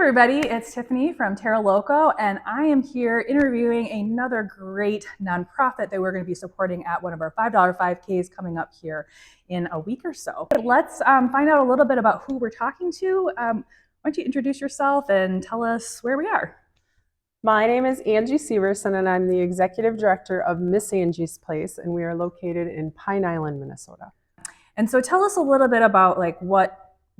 everybody, it's Tiffany from Terra Loco, and I am here interviewing another great nonprofit that we're going to be supporting at one of our $5 5Ks coming up here in a week or so. Let's find out a little bit about who we're talking to. Why don't you introduce yourself and tell us where we are? My name is Angie Severson, and I'm the Executive Director of Miss Angie's Place, and we are located in Pine Island, Minnesota. And so tell us a little bit about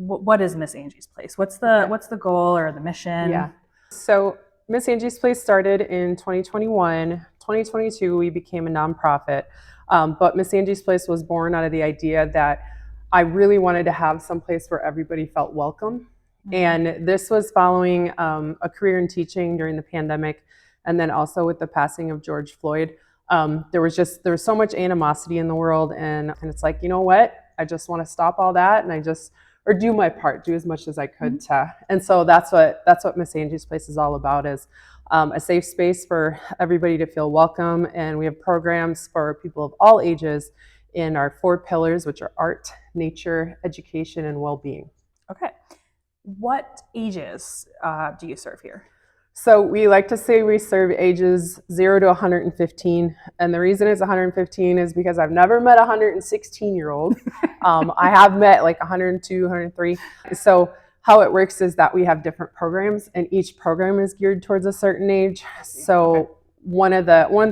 what is Miss Angie's Place? What's the goal or the mission? Yeah. So Miss Angie's Place started in 2021. 2022, we became a nonprofit. But Miss Angie's Place was born out of the idea that I really wanted to have some place where everybody felt welcome. Mm-hmm. And this was following a career in teaching during the pandemic. And then also with the passing of George Floyd, there was so much animosity in the world. And it's like, you know what? I just want to stop all that. And or do my part, do as much as I could to. And so that's what Miss Angie's Place is all about, is a safe space for everybody to feel welcome. And we have programs for people of all ages in our 4 pillars, which are art, nature, education, and well-being. Okay. What ages do you serve here? So we like to say we serve ages 0 to 115. And the reason it's 115 is because I've never met a 116-year-old. I have met like 102, 103. So how it works is that we have different programs, and each program is geared towards a certain age. So one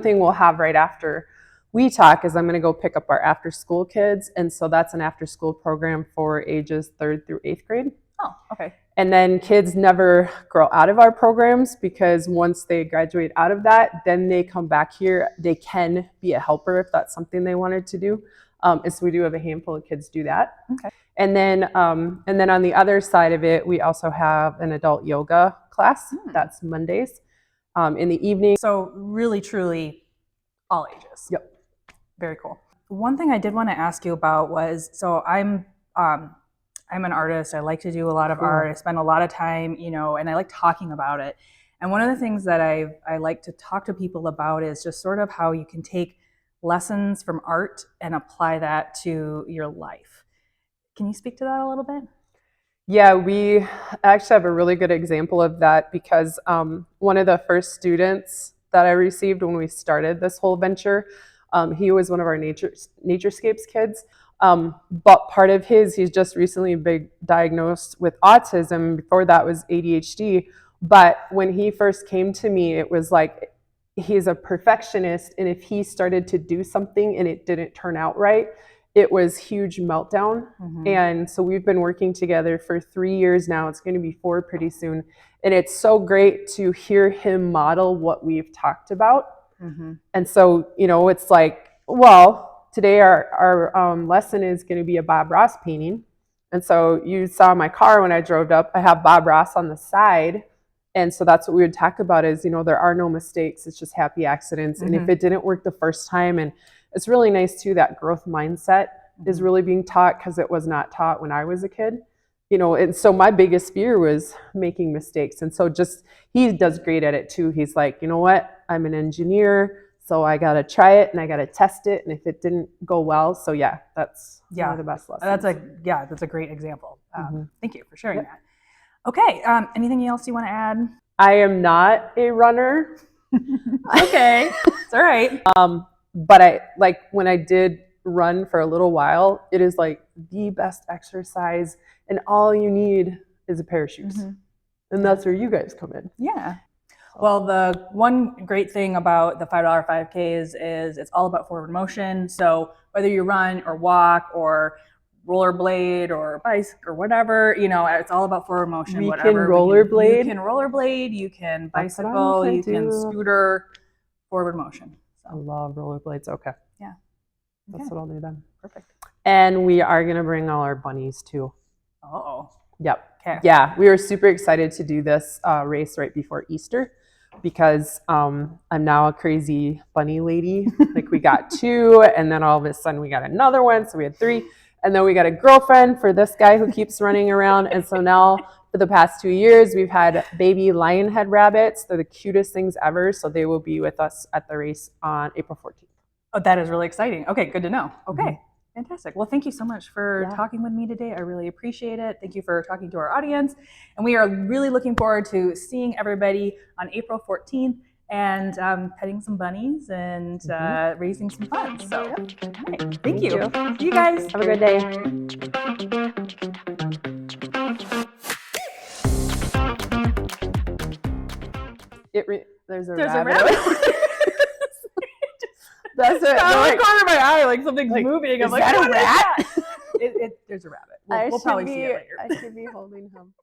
thing we'll have right after we talk is I'm going to go pick up our after school kids. And so that's an after school program for ages 3rd through 8th grade. Oh, okay. And then kids never grow out of our programs, because once they graduate out of that, then they come back here. They can be a helper if that's something they wanted to do. And so we do have a handful of kids do that. Okay. And then on the other side of it, we also have an adult yoga class. That's Mondays in the evening. So really, truly all ages. Yep. Very cool. One thing I did want to ask you about was, so I'm an artist. I like to do a lot of art. I spend a lot of time, and I like talking about it. And one of the things that I like to talk to people about is just sort of how you can take lessons from art and apply that to your life. Can you speak to that a little bit? Yeah, we actually have a really good example of that, because one of the first students that I received when we started this whole venture, he was one of our Naturescapes kids. But part of he's just recently been diagnosed with autism. Before that was ADHD. But when he first came to me, it was like, he's a perfectionist. And if he started to do something and it didn't turn out right, it was huge meltdown. Mm-hmm. And so we've been working together for 3 years now. It's going to be 4 pretty soon. And it's so great to hear him model what we've talked about. Mm-hmm. And so, it's like, well, today our lesson is going to be a Bob Ross painting. And so you saw my car when I drove up, I have Bob Ross on the side. And so that's what we would talk about is, there are no mistakes. It's just happy accidents. Mm-hmm. And if it didn't work the first time, and it's really nice too, that growth mindset is really being taught, because it was not taught when I was a kid. And so my biggest fear was making mistakes. And so he does great at it too. He's like, you know what? I'm an engineer. So I got to try it and I got to test it. And if it didn't go well, so that's one of the best lessons. That's a great example. Thank you for sharing that. Okay. Anything else you want to add? I am not a runner. Okay. It's all right. But when I did run for a little while, it is like the best exercise, and all you need is a pair of shoes. Mm-hmm. And that's where you guys come in. Yeah. Well, the one great thing about the $5 5Ks is it's all about forward motion. So whether you run or walk or rollerblade or bike or whatever, it's all about forward motion. You can rollerblade. You can rollerblade, you can bicycle, you can scooter, forward motion. So. I love rollerblades. Okay. Yeah. That's what I'll do then. Perfect. And we are going to bring all our bunnies too. Uh-oh. Yep. Okay. Yeah, we were super excited to do this race right before Easter, because I'm now a crazy bunny lady. Like, we got 2, and then all of a sudden we got another one. So we had 3, and then we got a girlfriend for this guy who keeps running around. And so now for the past 2 years, we've had baby lion head rabbits. They're the cutest things ever. So they will be with us at the race on April 14th. Oh, that is really exciting. Okay, good to know. Okay. Mm-hmm. Fantastic. Well, thank you so much for Yeah. talking with me today. I really appreciate it. Thank you for talking to our audience. And we are really looking forward to seeing everybody on April 14th and petting some bunnies and raising some funds. So, all right. Thank you. See you guys. Have a good day. There's a rabbit. That's it. Out of the corner of my eye, like something's moving. I'm is like, that a what is rat? that? There's a rabbit. We'll probably see it later. I should be holding him.